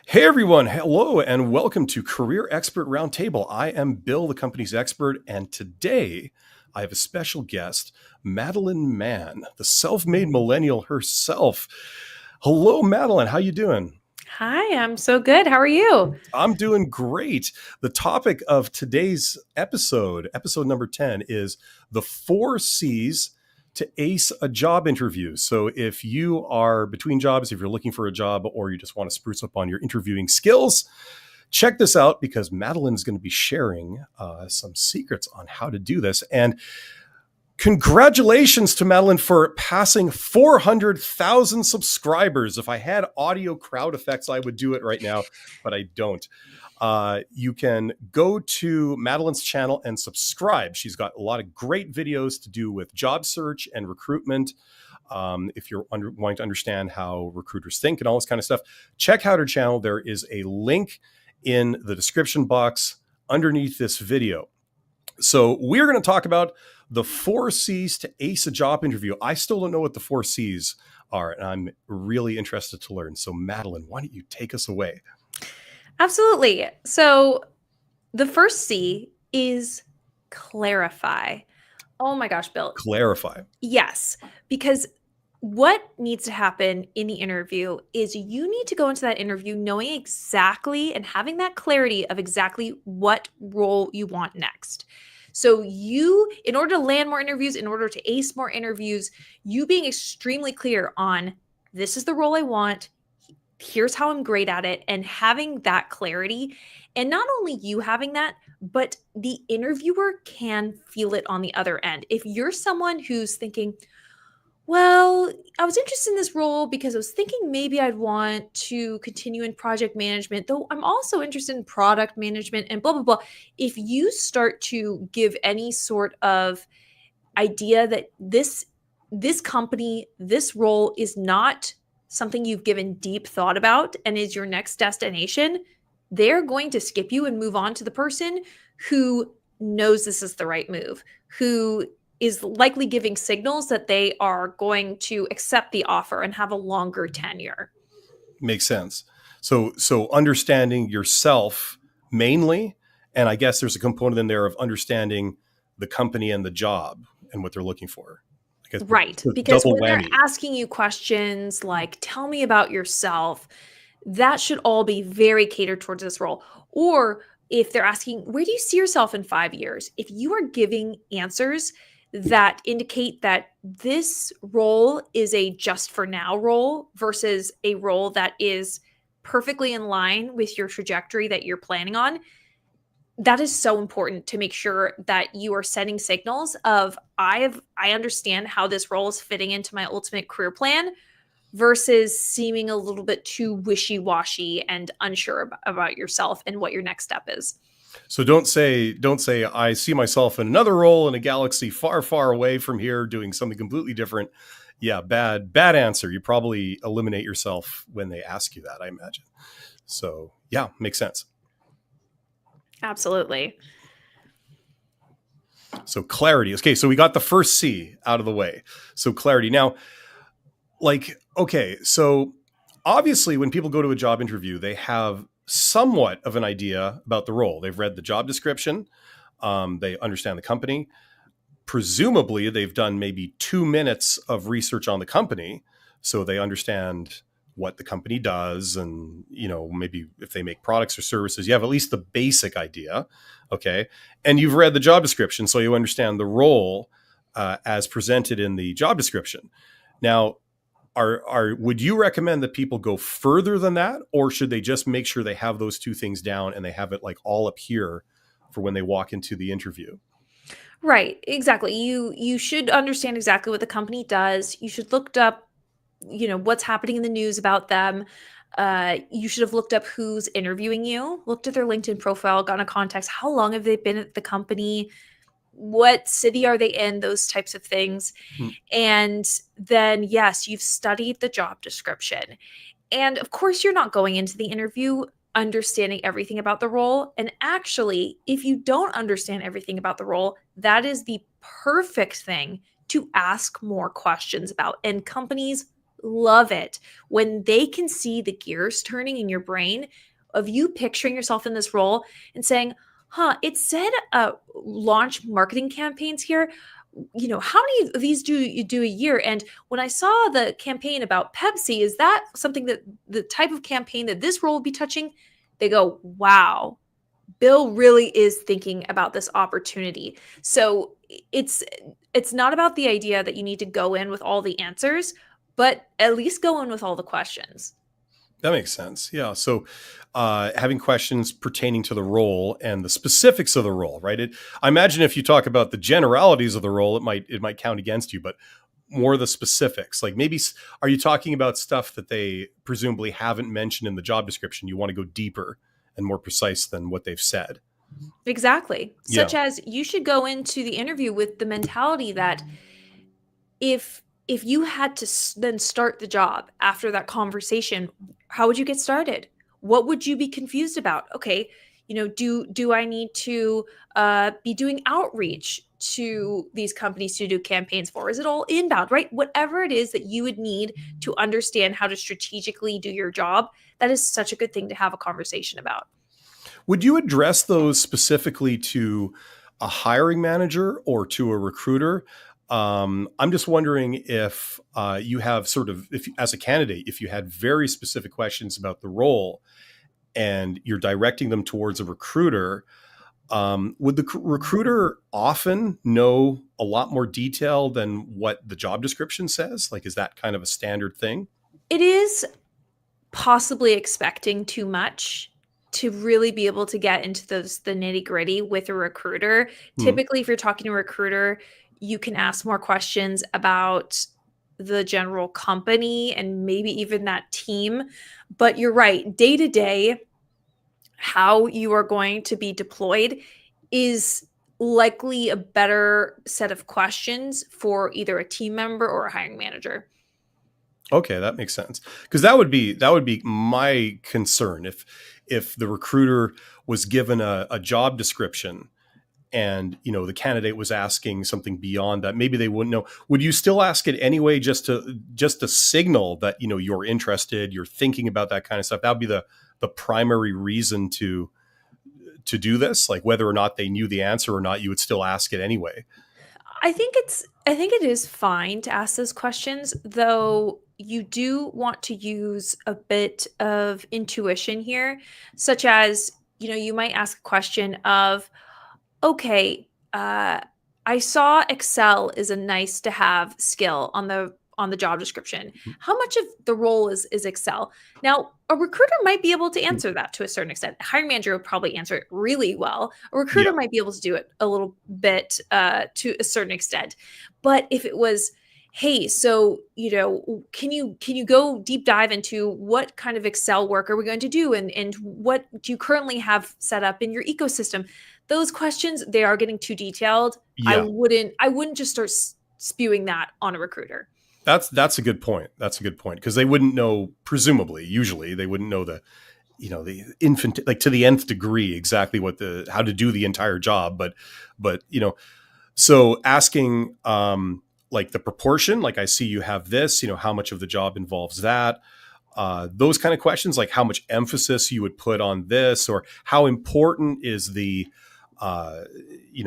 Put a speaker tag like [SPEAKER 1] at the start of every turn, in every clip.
[SPEAKER 1] Hey everyone, hello and welcome to Career Expert Roundtable. I am Bill, the company's expert, and today I have a special guest, Madeline Mann, the self-made millennial herself. Hello, Madeline. How you doing?
[SPEAKER 2] Hi, I'm so good. How are you?
[SPEAKER 1] I'm doing great. The topic of today's episode number 10, is the 4 C's to ace a job interview. So if you are between jobs, if you're looking for a job, or you just want to spruce up on your interviewing skills, check this out because Madeline is going to be sharing some secrets on how to do this. And congratulations to Madeline for passing 400,000 subscribers. If I had audio crowd effects, I would do it right now, but I don't. You can go to Madeline's channel and subscribe. She's got a lot of great videos to do with job search and recruitment. If you're wanting to understand how recruiters think and all this kind of stuff, check out her channel. There is a link in the description box underneath this video. So we're going to talk about the 4 C's to ace a job interview. I still don't know what the 4 C's are, and I'm really interested to learn. So Madeline, why don't you take us away?
[SPEAKER 2] Absolutely. So the first C is clarify. Oh my gosh, Bill.
[SPEAKER 1] Clarify.
[SPEAKER 2] Yes, because what needs to happen in the interview is you need to go into that interview knowing exactly and having that clarity of exactly what role you want next. So in order to land more interviews, in order to ace more interviews, you being extremely clear on this is the role I want, here's how I'm great at it, and having that clarity. And not only you having that, but the interviewer can feel it on the other end. If you're someone who's thinking, well, I was interested in this role because I was thinking maybe I'd want to continue in project management, though I'm also interested in product management and blah, blah, blah. If you start to give any sort of idea that this company, this role is not something you've given deep thought about and is your next destination, they're going to skip you and move on to the person who knows this is the right move, who is likely giving signals that they are going to accept the offer and have a longer tenure.
[SPEAKER 1] Makes sense. So understanding yourself mainly, and I guess there's a component in there of understanding the company and the job and what they're looking for. I guess
[SPEAKER 2] Right. Because
[SPEAKER 1] double
[SPEAKER 2] when they're
[SPEAKER 1] whammy.
[SPEAKER 2] asking you questions like, tell me about yourself, that should all be very catered towards this role. Or if they're asking, where do you see yourself in 5 years? If you are giving answers that indicate that this role is a just for now role versus a role that is perfectly in line with your trajectory that you're planning on, that is so important to make sure that you are sending signals of I understand how this role is fitting into my ultimate career plan versus seeming a little bit too wishy-washy and unsure about yourself and what your next step is.
[SPEAKER 1] So don't say I see myself in another role in a galaxy far, far away from here doing something completely different. Yeah, bad answer. You probably eliminate yourself when they ask you that, I imagine. So yeah, makes sense.
[SPEAKER 2] Absolutely.
[SPEAKER 1] So clarity. Okay, so we got the first C out of the way. So clarity. Now, okay, so obviously when people go to a job interview, they have somewhat of an idea about the role. They've read the job description. They understand the company. Presumably, they've done maybe 2 minutes of research on the company, so they understand what the company does, and maybe if they make products or services, you have at least the basic idea. Okay, and you've read the job description, so you understand the role as presented in the job description. Now, would you recommend that people go further than that, or should they just make sure they have those two things down and they have it like all up here for when they walk into the interview?
[SPEAKER 2] Right, exactly. You should understand exactly what the company does. You should look up, what's happening in the news about them. You should have looked up who's interviewing you, looked at their LinkedIn profile, gotten a context. How long have they been at the company? What city are they in? Those types of things.
[SPEAKER 1] Hmm.
[SPEAKER 2] And then, yes, you've studied the job description. And of course, you're not going into the interview understanding everything about the role. And actually, if you don't understand everything about the role, that is the perfect thing to ask more questions about. And companies love it when they can see the gears turning in your brain of you picturing yourself in this role and saying, huh, it said launch marketing campaigns here. How many of these do you do a year? And when I saw the campaign about Pepsi, is that something that the type of campaign that this role will be touching? They go, wow, Bill really is thinking about this opportunity. So it's not about the idea that you need to go in with all the answers, but at least go in with all the questions.
[SPEAKER 1] That makes sense. Yeah. So, having questions pertaining to the role and the specifics of the role, right? I imagine if you talk about the generalities of the role, it might count against you, but more the specifics. Like maybe, are you talking about stuff that they presumably haven't mentioned in the job description? You want to go deeper and more precise than what they've said.
[SPEAKER 2] Exactly.
[SPEAKER 1] Yeah.
[SPEAKER 2] Such as you should go into the interview with the mentality that if you had to then start the job after that conversation, how would you get started? What would you be confused about? Okay, do I need to be doing outreach to these companies to do campaigns for? Is it all inbound, right? Whatever it is that you would need to understand how to strategically do your job, that is such a good thing to have a conversation about.
[SPEAKER 1] Would you address those specifically to a hiring manager or to a recruiter? I'm just wondering if you have if as a candidate, if you had very specific questions about the role and you're directing them towards a recruiter, would the recruiter often know a lot more detail than what the job description says? Like, is that kind of a standard thing?
[SPEAKER 2] It is possibly expecting too much to really be able to get into the nitty gritty with a recruiter.
[SPEAKER 1] Hmm.
[SPEAKER 2] Typically, if you're talking to a recruiter, you can ask more questions about the general company and maybe even that team. But you're right, day to day, how you are going to be deployed is likely a better set of questions for either a team member or a hiring manager.
[SPEAKER 1] Okay, that makes sense. Because that would be my concern if the recruiter was given a job description and the candidate was asking something beyond that, maybe they wouldn't know. Would you still ask it anyway, just to signal that you're interested, you're thinking about that kind of stuff? That would be the primary reason to do this, like whether or not they knew the answer or not, you would still ask it anyway.
[SPEAKER 2] I think it is fine to ask those questions, though you do want to use a bit of intuition here, such as, you might ask a question of, okay, I saw Excel is a nice to have skill on the job description. How much of the role is Excel? Now, a recruiter might be able to answer that to a certain extent. A hiring manager would probably answer it really well. A
[SPEAKER 1] Yeah.
[SPEAKER 2] recruiter might be able to do it a little bit to a certain extent. But if it was, hey, so can you go deep dive into what kind of Excel work are we going to do, and what do you currently have set up in your ecosystem? Those questions, they are getting too detailed. I
[SPEAKER 1] Yeah.
[SPEAKER 2] wouldn't just start spewing that on a recruiter.
[SPEAKER 1] That's a good point. That's a good point, because they wouldn't know, presumably, usually they wouldn't know the infant, like to the nth degree, exactly how to do the entire job. But so asking, like the proportion, like I see you have this, how much of the job involves that, those kind of questions, like how much emphasis you would put on this, or how important is uh,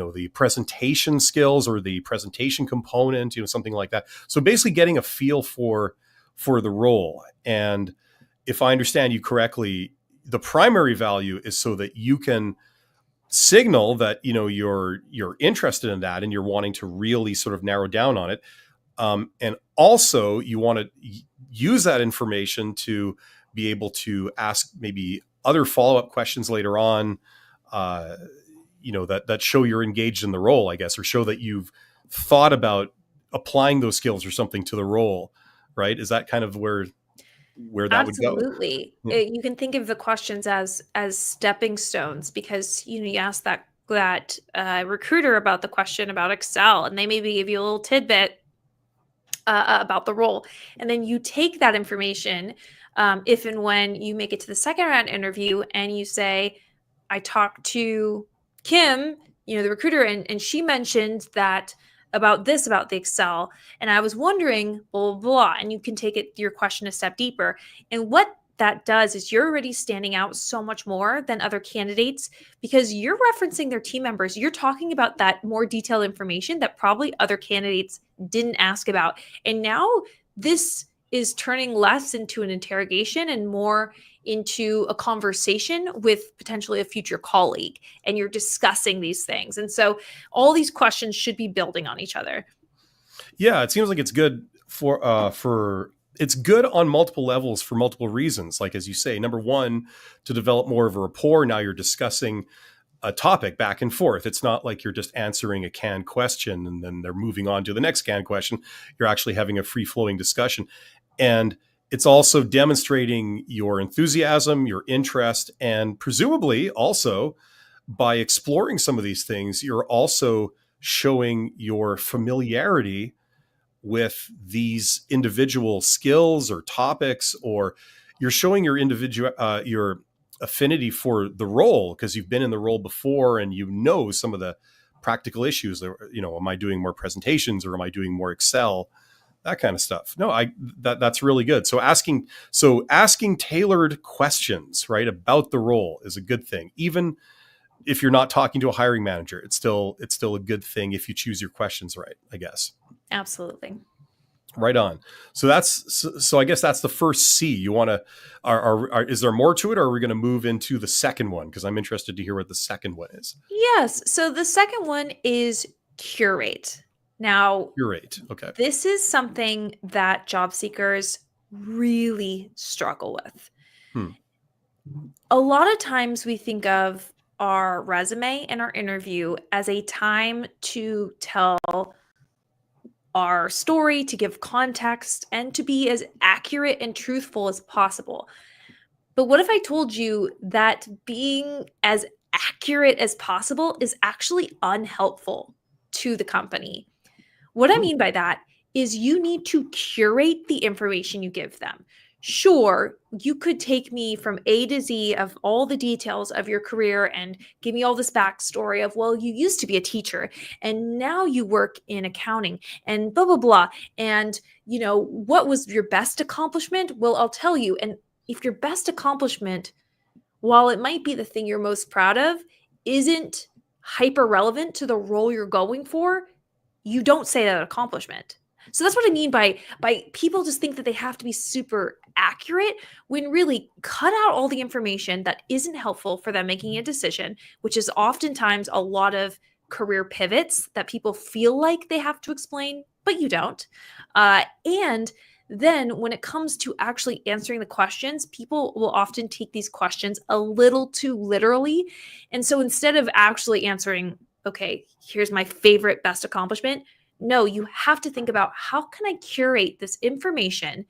[SPEAKER 1] the presentation skills or the presentation component, something like that. So basically getting a feel for the role. And if I understand you correctly, the primary value is so that you can signal that you're interested in that and you're wanting to really sort of narrow down on it. And also you want to use that information to be able to ask maybe other follow-up questions later on, that show you're engaged in the role, I guess, or show that you've thought about applying those skills or something to the role, right? Is that kind of where that would go?
[SPEAKER 2] Absolutely.
[SPEAKER 1] Yeah.
[SPEAKER 2] You can think of the questions as stepping stones, because you ask that recruiter about the question about Excel, and they maybe give you a little tidbit about the role, and then you take that information, if and when you make it to the second round interview, and you say, I talked to Kim, the recruiter, and she mentioned that about this about the Excel, and I was wondering blah blah blah, and you can take your question a step deeper. And what that does is you're already standing out so much more than other candidates because you're referencing their team members. You're talking about that more detailed information that probably other candidates didn't ask about. And now this is turning less into an interrogation and more into a conversation with potentially a future colleague, and you're discussing these things. And so all these questions should be building on each other.
[SPEAKER 1] Yeah, it seems like it's good for it's good on multiple levels for multiple reasons. Like, as you say, number one, to develop more of a rapport. Now you're discussing a topic back and forth. It's not like you're just answering a canned question and then they're moving on to the next canned question. You're actually having a free flowing discussion. And it's also demonstrating your enthusiasm, your interest, and presumably also by exploring some of these things, you're also showing your familiarity with these individual skills or topics, or you're showing your affinity for the role because you've been in the role before and you know some of the practical issues. Am I doing more presentations or am I doing more Excel? That kind of stuff. No, that's really good. So asking tailored questions, right, about the role is a good thing. Even if you're not talking to a hiring manager, it's still a good thing if you choose your questions right, I guess.
[SPEAKER 2] Absolutely.
[SPEAKER 1] Right on. So I guess that's the first C. You want to, is there more to it, or are we going to move into the second one? Because I'm interested to hear what the second one is.
[SPEAKER 2] Yes. So the second one is curate. Now,
[SPEAKER 1] Curate. Okay.
[SPEAKER 2] this is something that job seekers really struggle with. A lot of times we think of our resume and our interview as a time to tell our story, to give context, and to be as accurate and truthful as possible. But what if I told you that being as accurate as possible is actually unhelpful to the company? What I mean by that is you need to curate the information you give them. Sure, you could take me from A to Z of all the details of your career and give me all this backstory of, well, you used to be a teacher and now you work in accounting and blah, blah, blah. And, what was your best accomplishment? Well, I'll tell you. And if your best accomplishment, while it might be the thing you're most proud of, isn't hyper relevant to the role you're going for, you don't say that accomplishment. So that's what I mean by people just think that they have to be super accurate when really cut out all the information that isn't helpful for them making a decision, which is oftentimes a lot of career pivots that people feel like they have to explain, but you don't. And then when it comes to actually answering the questions, people will often take these questions a little too literally. And so instead of actually answering, okay, here's my favorite best accomplishment. No, you have to think about how can I curate this information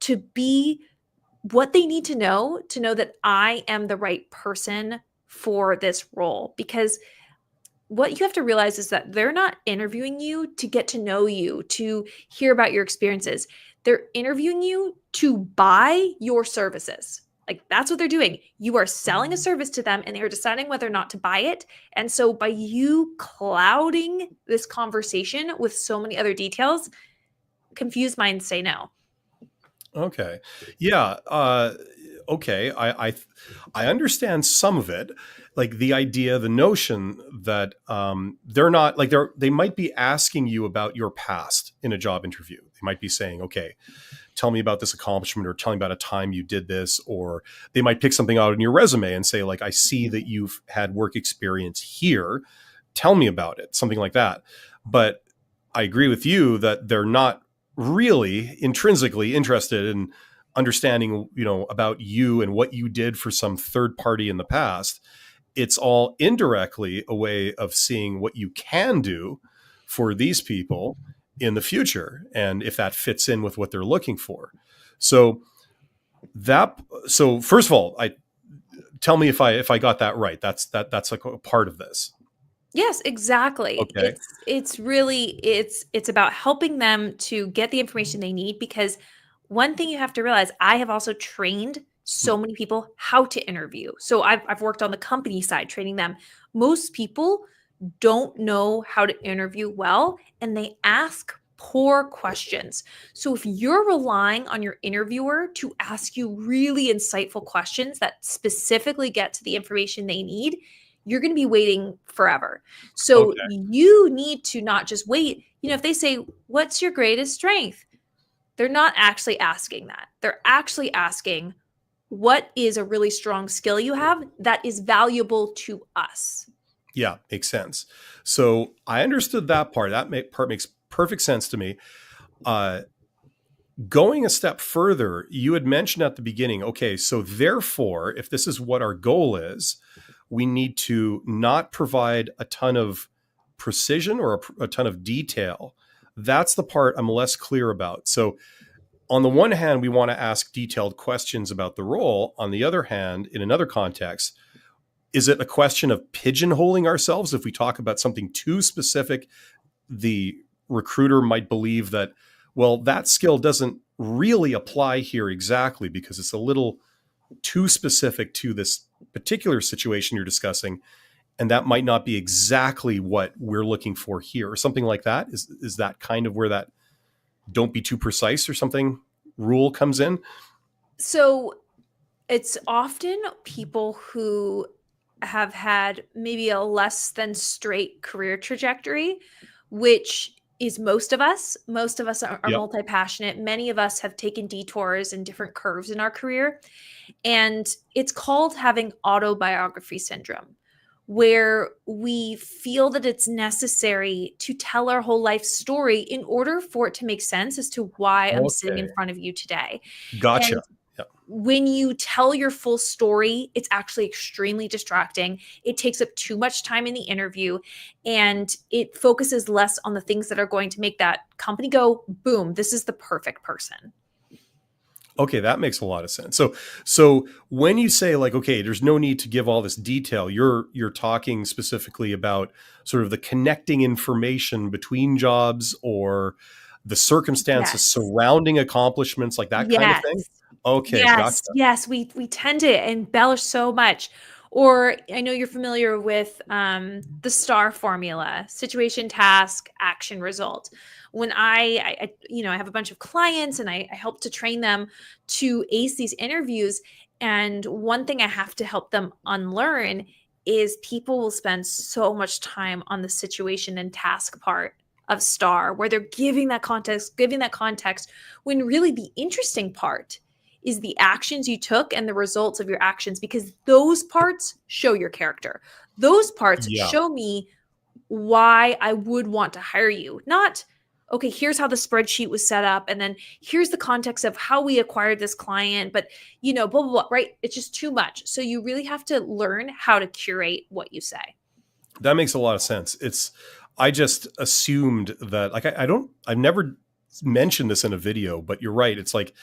[SPEAKER 2] to be what they need to know that I am the right person for this role. Because what you have to realize is that they're not interviewing you to get to know you, to hear about your experiences. They're interviewing you to buy your services. Like, that's what they're doing. You are selling a service to them and they're deciding whether or not to buy it. And so by you clouding this conversation with so many other details, confused minds say no.
[SPEAKER 1] Okay. Yeah. Okay. I understand some of it, like the idea, the notion that they're not like they might be asking you about your past in a job interview. They might be saying, okay, tell me about this accomplishment, or tell me about a time you did this, or they might pick something out in your resume and say, like, I see that you've had work experience here. Tell me about it, something like that. But I agree with you that they're not really intrinsically interested in understanding, about you and what you did for some third party in the past. It's all indirectly a way of seeing what you can do for these people in the future, and if that fits in with what they're looking for. So first of all, tell me if I got that right. That's like a part of this.
[SPEAKER 2] Yes, exactly.
[SPEAKER 1] Okay.
[SPEAKER 2] It's really it's about helping them to get the information they need, because one thing you have to realize, I have also trained so many people how to interview. So I've worked on the company side training them. Most people don't know how to interview well, and they ask poor questions. So if you're relying on your interviewer to ask you really insightful questions that specifically get to the information they need, you're going to be waiting forever. So
[SPEAKER 1] Okay.
[SPEAKER 2] you need to not just wait. If they say, "What's your greatest strength?" They're not actually asking that. They're actually asking, "What is a really strong skill you have that is valuable to us?"
[SPEAKER 1] Yeah, makes sense. So I understood that part. Part makes perfect sense to me. Uh, Going a step further, you had mentioned at the beginning, okay, so therefore, if this is what our goal is, we need to not provide a ton of precision or a ton of detail. That's the part I'm less clear about. So, on the one hand, we want to ask detailed questions about the role. On the other hand, in another context, is it a question of pigeonholing ourselves? If we talk about something too specific, the recruiter might believe that, well, that skill doesn't really apply here exactly because it's a little too specific to this particular situation you're discussing. And that might not be exactly what we're looking for here, or something like that. Is that kind of where that don't be too precise or something rule comes in?
[SPEAKER 2] So it's often people who have had maybe a less than straight career trajectory, which is most of us. Most of us are
[SPEAKER 1] Yep.
[SPEAKER 2] multi-passionate. Many of us have taken detours and different curves in our career. And it's called having autobiography syndrome, where we feel that it's necessary to tell our whole life story in order for it to make sense as to why I'm sitting
[SPEAKER 1] Okay.
[SPEAKER 2] in front of you today.
[SPEAKER 1] Gotcha.
[SPEAKER 2] And
[SPEAKER 1] Yep.
[SPEAKER 2] when you tell your full story, it's actually extremely distracting. It takes up too much time in the interview, and it focuses less on the things that are going to make that company go, boom, this is the perfect person.
[SPEAKER 1] Okay, that makes a lot of sense. So when you say like, okay, there's no need to give all this detail, you're talking specifically about sort of the connecting information between jobs or the circumstances
[SPEAKER 2] Yes.
[SPEAKER 1] surrounding accomplishments, like that kind of
[SPEAKER 2] Yes.
[SPEAKER 1] thing. Okay, gotcha.
[SPEAKER 2] Yes, we tend to embellish so much. Or I know you're familiar with the STAR formula: situation, task, action, result. When I have a bunch of clients and I help to train them to ace these interviews, and one thing I have to help them unlearn is people will spend so much time on the situation and task part of STAR, where they're giving that context, when really the interesting part is the actions you took and the results of your actions, because those parts show your character. Those parts
[SPEAKER 1] Yeah.
[SPEAKER 2] show me why I would want to hire you. Not, okay, here's how the spreadsheet was set up, and then here's the context of how we acquired this client, but blah, blah, blah, right? It's just too much. So you really have to learn how to curate what you say.
[SPEAKER 1] That makes a lot of sense. I just assumed that, like, I've never mentioned this in a video, but you're right. It's like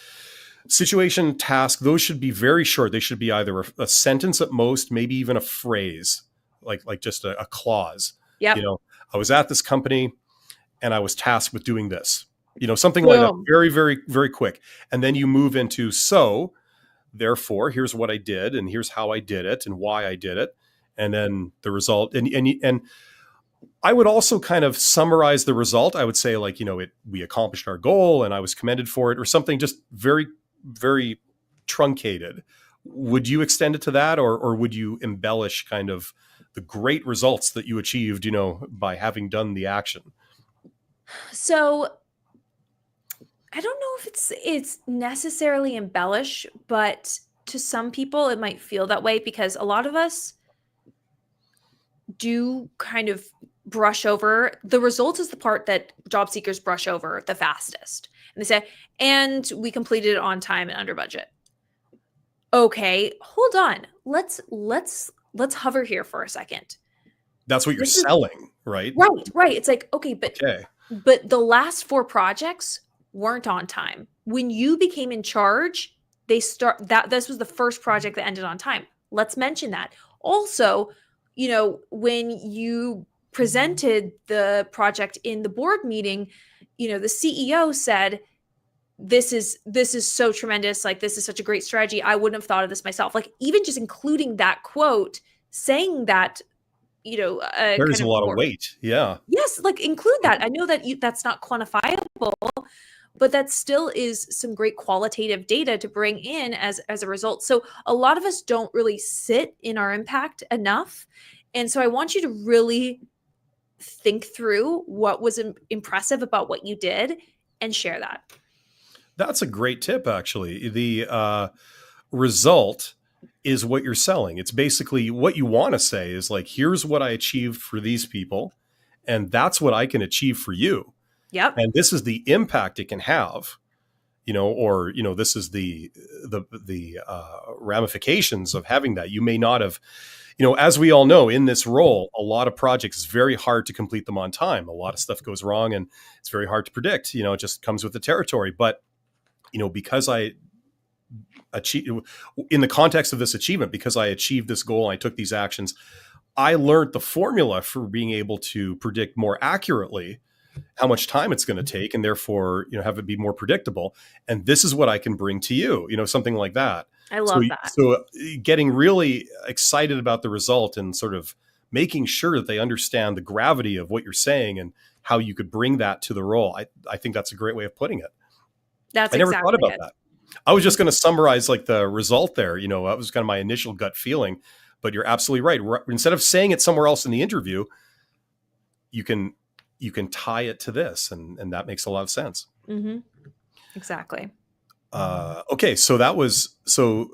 [SPEAKER 1] situation, task, those should be very short. They should be either a sentence at most, maybe even a phrase, like just a clause. You
[SPEAKER 2] Yep.
[SPEAKER 1] know, I was at this company and I was tasked with doing this. Something like that.
[SPEAKER 2] Boom.
[SPEAKER 1] Very, very, very quick. And then you move into, so therefore, here's what I did, and here's how I did it, and why I did it, and then the result. And I would also kind of summarize the result. I would say, like, we accomplished our goal, and I was commended for it, or something just very, very truncated. Would you extend it to that, or would you embellish kind of the great results that you achieved, by having done the action?
[SPEAKER 2] So I don't know if it's necessarily embellish, but to some people it might feel that way, because a lot of us do kind of brush over the results, is the part that job seekers brush over the fastest. And they say, and we completed it on time and under budget. Okay, hold on. Let's hover here for a second.
[SPEAKER 1] That's what you're
[SPEAKER 2] This is
[SPEAKER 1] selling, right?
[SPEAKER 2] right. It's like, okay,
[SPEAKER 1] Okay.
[SPEAKER 2] but the last 4 projects weren't on time. When you became in charge, this was the first project that ended on time. Let's mention that. Also, when you presented the project in the board meeting, the CEO said, this is so tremendous, like, this is such a great strategy. I wouldn't have thought of this myself. Like, even just including that quote, saying that
[SPEAKER 1] There's
[SPEAKER 2] kind
[SPEAKER 1] a
[SPEAKER 2] of
[SPEAKER 1] lot of
[SPEAKER 2] more.
[SPEAKER 1] weight. Yeah.
[SPEAKER 2] Yes, like include that. I know that that's not quantifiable, but that still is some great qualitative data to bring in as a result. So a lot of us don't really sit in our impact enough. And so I want you to really think through what was impressive about what you did and share that.
[SPEAKER 1] That's a great tip, actually. The result is what you're selling. It's basically what you want to say is like, here's what I achieved for these people, and that's what I can achieve for you.
[SPEAKER 2] Yep.
[SPEAKER 1] And this is the impact it can have, or, this is the ramifications of having that. You may not have, as we all know in this role, a lot of projects, it's very hard to complete them on time. A lot of stuff goes wrong and it's very hard to predict, it just comes with the territory. But, because I achieve in the context of this achievement, because I achieved this goal, I took these actions, I learned the formula for being able to predict more accurately how much time it's going to take, and therefore, have it be more predictable. And this is what I can bring to you, something like that.
[SPEAKER 2] I
[SPEAKER 1] So,
[SPEAKER 2] love that.
[SPEAKER 1] so getting really excited about the result and sort of making sure that they understand the gravity of what you're saying and how you could bring that to the role. I think that's a great way of putting it.
[SPEAKER 2] That's
[SPEAKER 1] I never thought
[SPEAKER 2] exactly
[SPEAKER 1] about
[SPEAKER 2] it.
[SPEAKER 1] that. I was just going to summarize like the result there. That was kind of my initial gut feeling, but you're absolutely right. Instead of saying it somewhere else in the interview, you can tie it to this, and that makes a lot of sense.
[SPEAKER 2] Mm-hmm. Exactly.
[SPEAKER 1] Okay, so that was so.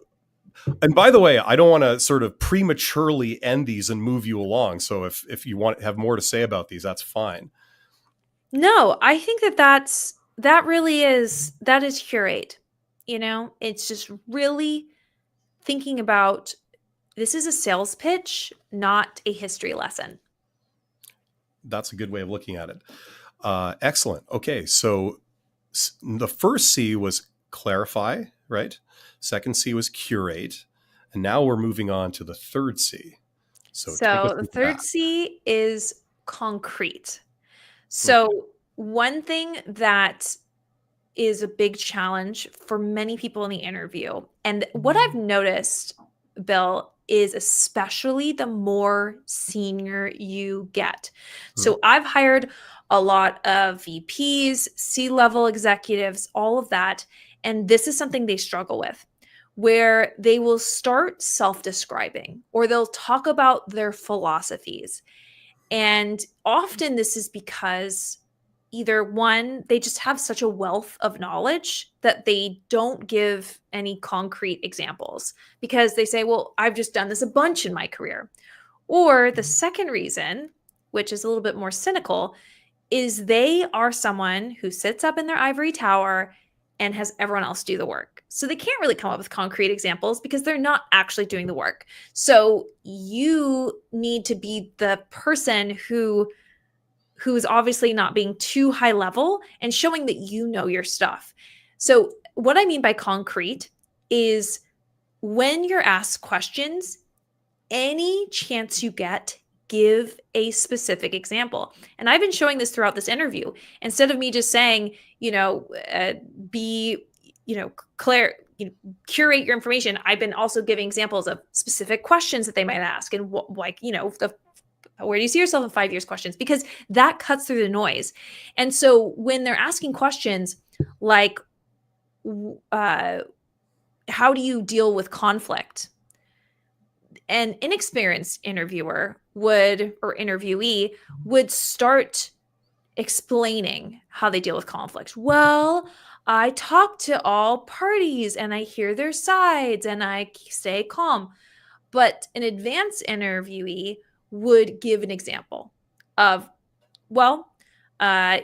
[SPEAKER 1] And by the way, I don't want to sort of prematurely end these and move you along. So if you want to have more to say about these, that's fine.
[SPEAKER 2] No, I think that is curate. It's just really thinking about, this is a sales pitch, not a history lesson.
[SPEAKER 1] That's a good way of looking at it. Excellent. Okay, so the first C was clarify, right? Second C was curate. And now we're moving on to the third C. So take us
[SPEAKER 2] So the
[SPEAKER 1] into that.
[SPEAKER 2] third C is concrete. So one thing that is a big challenge for many people in the interview, and what I've noticed, Bill, is especially the more senior you get. So I've hired a lot of VPs, C-level executives, all of that, and this is something they struggle with, where they will start self-describing or they'll talk about their philosophies. And often this is because either one, they just have such a wealth of knowledge that they don't give any concrete examples because they say, well, I've just done this a bunch in my career. Or the second reason, which is a little bit more cynical, is they are someone who sits up in their ivory tower and has everyone else do the work. So they can't really come up with concrete examples because they're not actually doing the work. So you need to be the person who's obviously not being too high level and showing that you know your stuff. So what I mean by concrete is when you're asked questions, any chance you get, give a specific example. And I've been showing this throughout this interview. Instead of me just saying, be, curate your information, I've been also giving examples of specific questions that they might ask and where do you see yourself in 5 years questions, because that cuts through the noise. And so when they're asking questions like, how do you deal with conflict? An inexperienced interviewer interviewee would start explaining how they deal with conflict. Well, I talk to all parties and I hear their sides and I stay calm. But an advanced interviewee would give an example of, well, I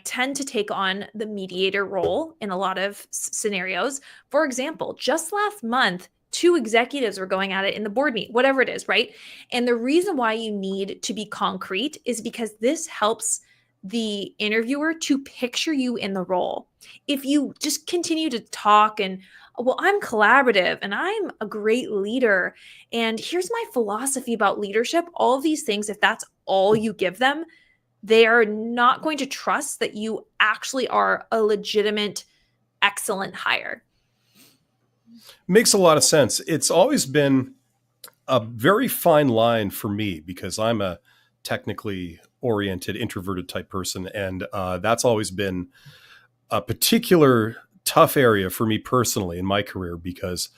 [SPEAKER 2] tend to take on the mediator role in a lot of scenarios. For example, just last month, 2 executives were going at it in the board meeting, whatever it is, right? And the reason why you need to be concrete is because this helps the interviewer to picture you in the role. If you just continue to talk and, well, I'm collaborative and I'm a great leader, and here's my philosophy about leadership, all of these things, if that's all you give them, they are not going to trust that you actually are a legitimate, excellent hire.
[SPEAKER 1] Makes a lot of sense. It's always been a very fine line for me because I'm a technically oriented, introverted type person. And that's always been a particular tough area for me personally in my career because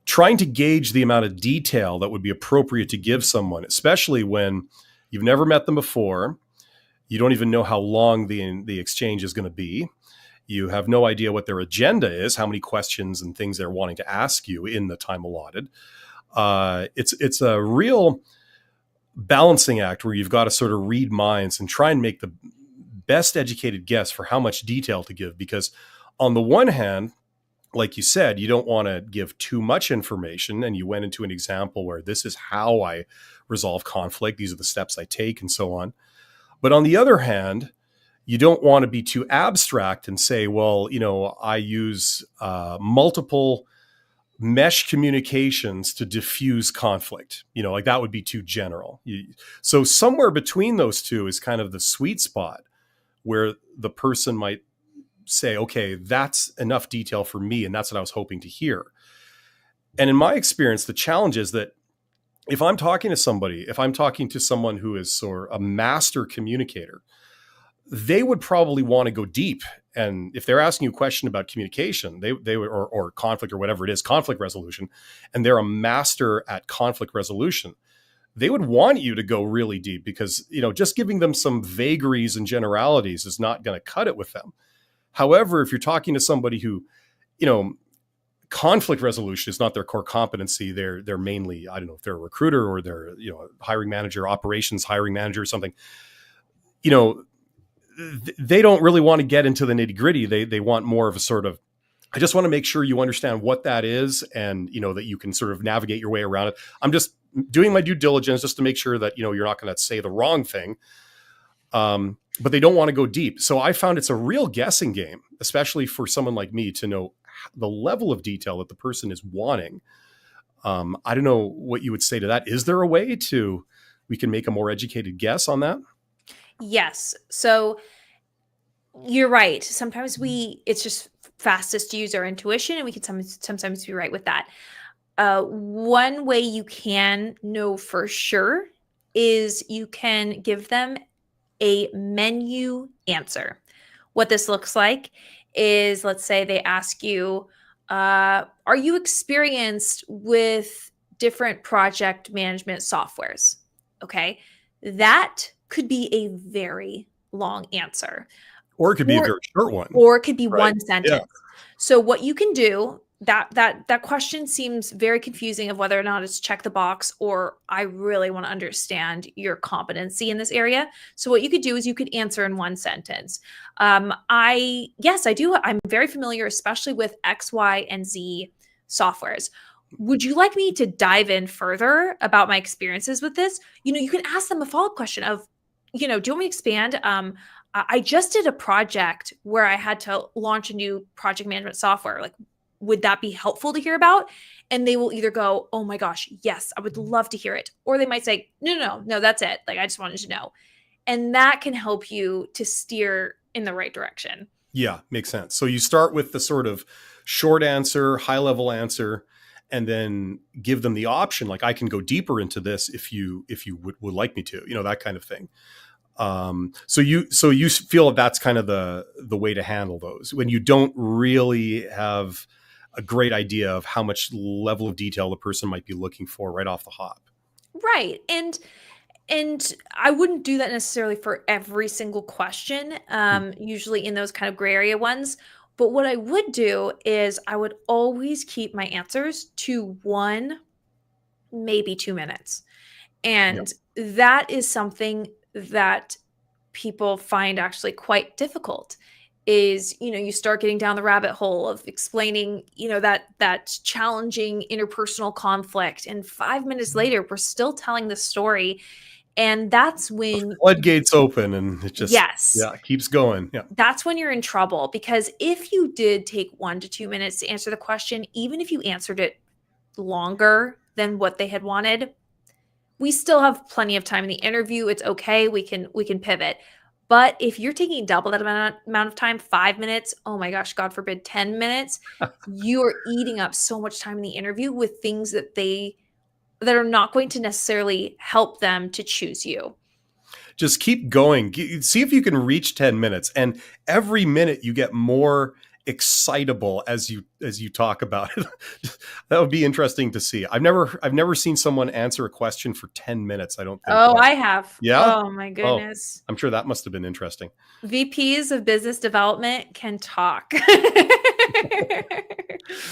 [SPEAKER 1] trying to gauge the amount of detail that would be appropriate to give someone, especially when you've never met them before, you don't even know how long the exchange is going to be. You have no idea what their agenda is, how many questions and things they're wanting to ask you in the time allotted. It's a real balancing act where you've got to sort of read minds and try and make the best educated guess for how much detail to give. Because on the one hand, like you said, you don't want to give too much information. And you went into an example where this is how I resolve conflict. These are the steps I take and so on. But on the other hand, you don't want to be too abstract and say, well, I use multiple mesh communications to diffuse conflict. Like that would be too general. So somewhere between those two is kind of the sweet spot where the person might say, okay, that's enough detail for me. And that's what I was hoping to hear. And in my experience, the challenge is that if I'm talking to someone who is sort of a master communicator, they would probably want to go deep. And if they're asking you a question about communication, they would, or conflict or whatever it is, conflict resolution, and they're a master at conflict resolution, they would want you to go really deep because, just giving them some vagaries and generalities is not going to cut it with them. However, if you're talking to somebody who, conflict resolution is not their core competency, they're mainly, I don't know if they're a recruiter or they're, hiring manager, operations hiring manager or something, they don't really want to get into the nitty gritty. They want more of a sort of, I just want to make sure you understand what that is and, that you can sort of navigate your way around it. I'm just doing my due diligence just to make sure that, you're not going to say the wrong thing. But they don't want to go deep. So I found it's a real guessing game, especially for someone like me to know the level of detail that the person is wanting. I don't know what you would say to that. Is there a way we can make a more educated guess on that?
[SPEAKER 2] Yes. So you're right. Sometimes it's just fastest to use our intuition, and we can sometimes be right with that. One way you can know for sure is you can give them a menu answer. What this looks like is, let's say they ask you, are you experienced with different project management softwares? Okay. That could be a very long answer.
[SPEAKER 1] Or it could be a very short one.
[SPEAKER 2] Or it could be
[SPEAKER 1] right?
[SPEAKER 2] one sentence.
[SPEAKER 1] Yeah.
[SPEAKER 2] So what you can do, that question seems very confusing of whether or not it's check the box or I really want to understand your competency in this area. So what you could do is you could answer in one sentence. Yes, I do. I'm very familiar, especially with X, Y, and Z softwares. Would you like me to dive in further about my experiences with this? You can ask them a follow-up question of, do you want me to expand? I just did a project where I had to launch a new project management software. Like, would that be helpful to hear about? And they will either go, oh my gosh, yes, I would love to hear it. Or they might say, no, that's it. Like, I just wanted to know. And that can help you to steer in the right direction.
[SPEAKER 1] Yeah, makes sense. So you start with the sort of short answer, high level answer, and then give them the option. Like, I can go deeper into this if you would like me to, that kind of thing. So you feel that's kind of the way to handle those when you don't really have a great idea of how much level of detail the person might be looking for right off the hop.
[SPEAKER 2] Right. And I wouldn't do that necessarily for every single question, usually in those kind of gray area ones. But what I would do is I would always keep my answers to 1, maybe 2 minutes. And that is something that people find actually quite difficult is, you start getting down the rabbit hole of explaining, that challenging interpersonal conflict. And 5 minutes later, we're still telling the story. And that's when
[SPEAKER 1] the floodgates open and it just keeps going. Yeah.
[SPEAKER 2] That's when you're in trouble, because if you did take 1 to 2 minutes to answer the question, even if you answered it longer than what they had wanted, we still have plenty of time in the interview. It's okay. We can pivot. But if you're taking double that amount of time, 5 minutes, oh my gosh, God forbid, 10 minutes, you are eating up so much time in the interview with things that they that are not going to necessarily help them to choose you.
[SPEAKER 1] Just keep going. See if you can reach 10 minutes. And every minute you get more excitable as you talk about it. That would be interesting to see. I've never seen someone answer a question for 10 minutes, I don't think.
[SPEAKER 2] Oh, I have.
[SPEAKER 1] Yeah?
[SPEAKER 2] Oh my
[SPEAKER 1] Oh,
[SPEAKER 2] goodness.
[SPEAKER 1] I'm sure that must have been interesting.
[SPEAKER 2] VPs of business development can talk.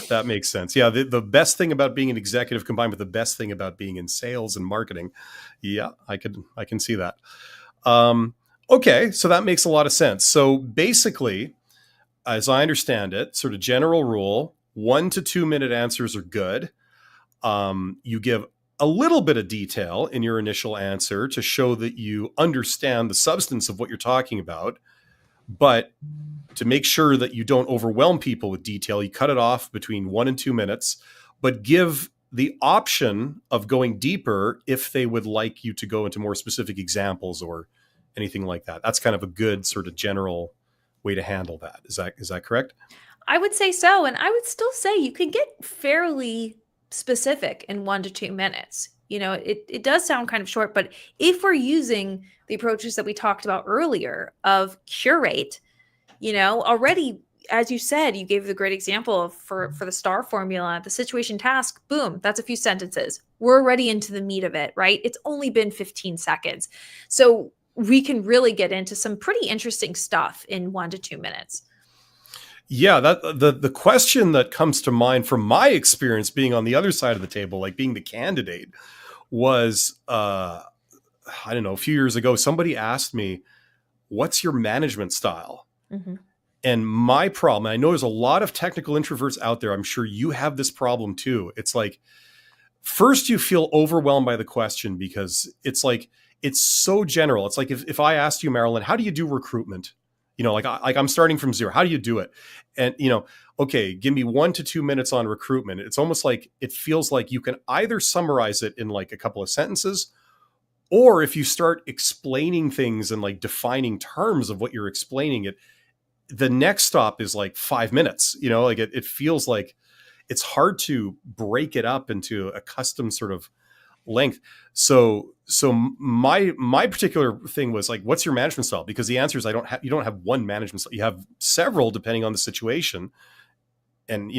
[SPEAKER 1] That makes sense. Yeah, the best thing about being an executive combined with the best thing about being in sales and marketing. Yeah, I can see that. Okay, so that makes a lot of sense. So basically, as I understand it, sort of general rule, 1 to 2 minute answers are good. You give a little bit of detail in your initial answer to show that you understand the substance of what you're talking about. But to make sure that you don't overwhelm people with detail, you cut it off between 1 and 2 minutes, but give the option of going deeper if they would like you to go into more specific examples or anything like that. That's kind of a good sort of general way to handle that. Is that correct?
[SPEAKER 2] I would say so. And I would still say you can get fairly specific in 1 to 2 minutes. It does sound kind of short, but if we're using the approaches that we talked about earlier of curate, already, as you said, you gave the great example of for the STAR formula, the situation task, boom, that's a few sentences. We're already into the meat of it, right? It's only been 15 seconds. So we can really get into some pretty interesting stuff in 1 to 2 minutes.
[SPEAKER 1] Yeah, that the question that comes to mind from my experience being on the other side of the table, like being the candidate, was I don't know, a few years ago, somebody asked me, "What's your management style?"
[SPEAKER 2] Mm-hmm.
[SPEAKER 1] And my problem, I know there's a lot of technical introverts out there. I'm sure you have this problem too. It's like, first you feel overwhelmed by the question because it's like, it's so general. It's like if I asked you, Madeline, how do you do recruitment? Like I'm starting from zero. How do you do it? And, okay, give me 1 to 2 minutes on recruitment. It's almost like, it feels like you can either summarize it in like a couple of sentences, or if you start explaining things and like defining terms of what you're explaining, the next stop is like 5 minutes. Like it feels like it's hard to break it up into a custom sort of length. So my particular thing was like, what's your management style? Because the answer is you don't have one management style. You have several depending on the situation, and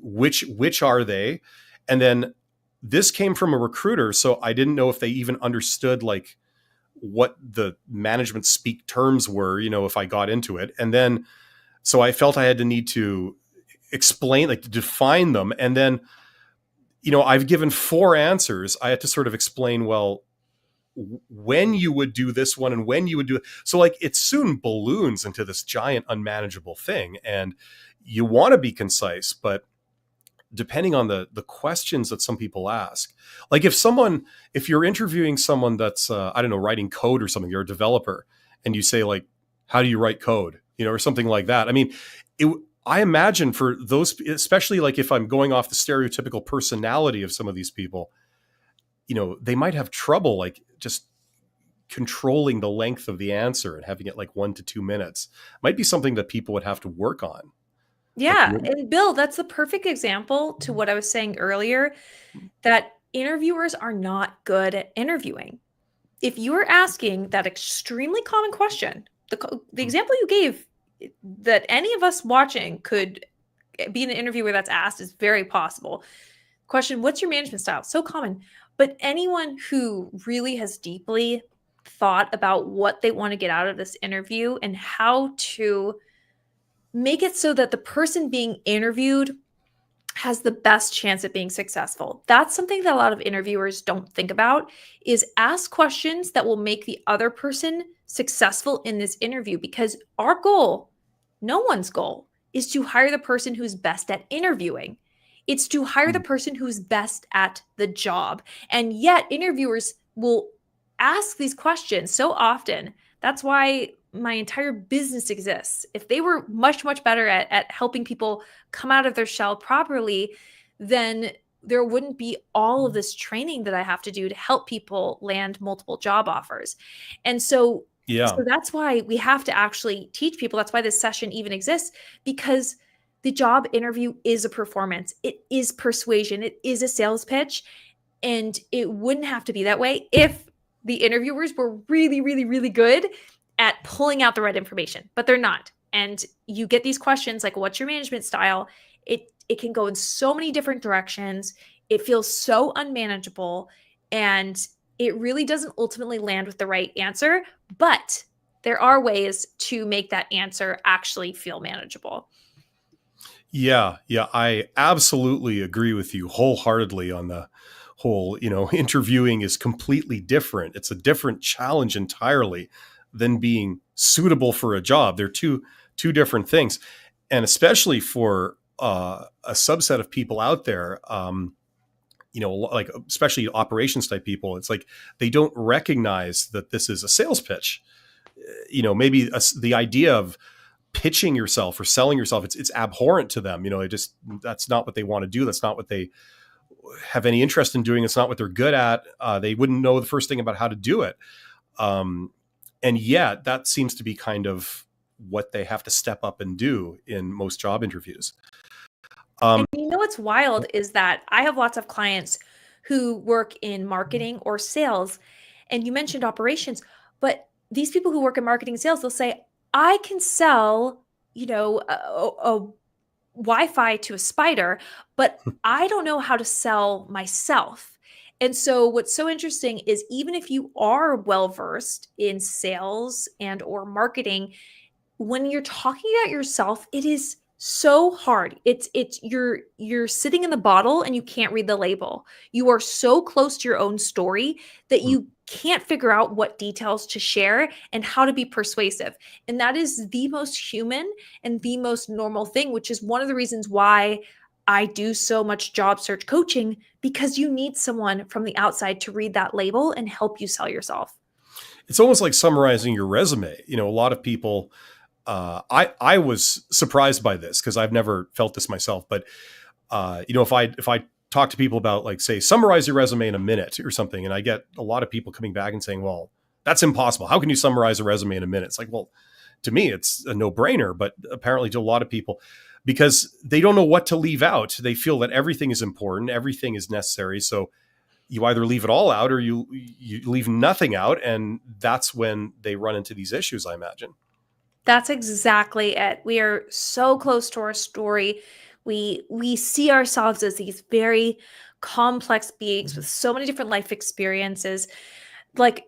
[SPEAKER 1] which are they? And then this came from a recruiter, so I didn't know if they even understood like what the management speak terms were, if I got into it. And then, so I felt I had to need to explain, like to define them. And then, I've given 4 answers. I had to sort of explain, well, when you would do this one and when you would do it. So like it soon balloons into this giant unmanageable thing. And you want to be concise, but depending on the questions that some people ask, like if you're interviewing someone that's, I don't know, writing code or something, you're a developer, and you say like, how do you write code? Or something like that. I mean, I imagine for those, especially like if I'm going off the stereotypical personality of some of these people, they might have trouble like just controlling the length of the answer and having it like 1 to 2 minutes. Might be something that people would have to work on.
[SPEAKER 2] Yeah. And Bill, that's the perfect example to what I was saying earlier, that interviewers are not good at interviewing. If you're asking that extremely common question, the example you gave that any of us watching could be in an interview where that's asked is very possible. Question, what's your management style? So common. But anyone who really has deeply thought about what they want to get out of this interview and how to make it so that the person being interviewed has the best chance at being successful. That's something that a lot of interviewers don't think about, is ask questions that will make the other person successful in this interview, because our goal, no one's goal, is to hire the person who's best at interviewing. It's to hire the person who's best at the job. And yet interviewers will ask these questions so often. That's why my entire business exists. If they were much, much better at helping people come out of their shell properly, then there wouldn't be all of this training that I have to do to help people land multiple job offers. And so that's why we have to actually teach people. That's why this session even exists, because the job interview is a performance. It is persuasion. It is a sales pitch. And it wouldn't have to be that way if the interviewers were really, really, really good at pulling out the right information, but they're not. And you get these questions like, what's your management style? It can go in so many different directions. It feels so unmanageable, and it really doesn't ultimately land with the right answer. But there are ways to make that answer actually feel manageable.
[SPEAKER 1] Yeah, yeah, I absolutely agree with you wholeheartedly on the whole, interviewing is completely different. It's a different challenge entirely than being suitable for a job. They're two different things. And especially for a subset of people out there, like especially operations type people, it's like they don't recognize that this is a sales pitch. Maybe the idea of pitching yourself or selling yourself, it's abhorrent to them. That's not what they want to do. That's not what they have any interest in doing. It's not what they're good at. They wouldn't know the first thing about how to do it. And yet that seems to be kind of what they have to step up and do in most job interviews.
[SPEAKER 2] And what's wild is that I have lots of clients who work in marketing or sales. And you mentioned operations, but these people who work in marketing sales, they'll say, I can sell, a Wi-Fi to a spider, but I don't know how to sell myself. And so what's so interesting is even if you are well-versed in sales and or marketing, when you're talking about yourself, it is so hard. It's you're sitting in the bottle and you can't read the label. You are so close to your own story that you can't figure out what details to share and how to be persuasive. And that is the most human and the most normal thing, which is one of the reasons why I do so much job search coaching, because you need someone from the outside to read that label and help you sell yourself.
[SPEAKER 1] It's almost like summarizing your resume. A lot of people, I was surprised by this because I've never felt this myself. But if I talk to people about, like, say, summarize your resume in a minute or something, and I get a lot of people coming back and saying, well, that's impossible. How can you summarize a resume in a minute? It's like, well, to me, it's a no-brainer, but apparently to a lot of people, because they don't know what to leave out. They feel that everything is important, everything is necessary. So you either leave it all out or you leave nothing out, and that's when they run into these issues, I imagine.
[SPEAKER 2] That's exactly it. We are so close to our story. We see ourselves as these very complex beings with so many different life experiences. Like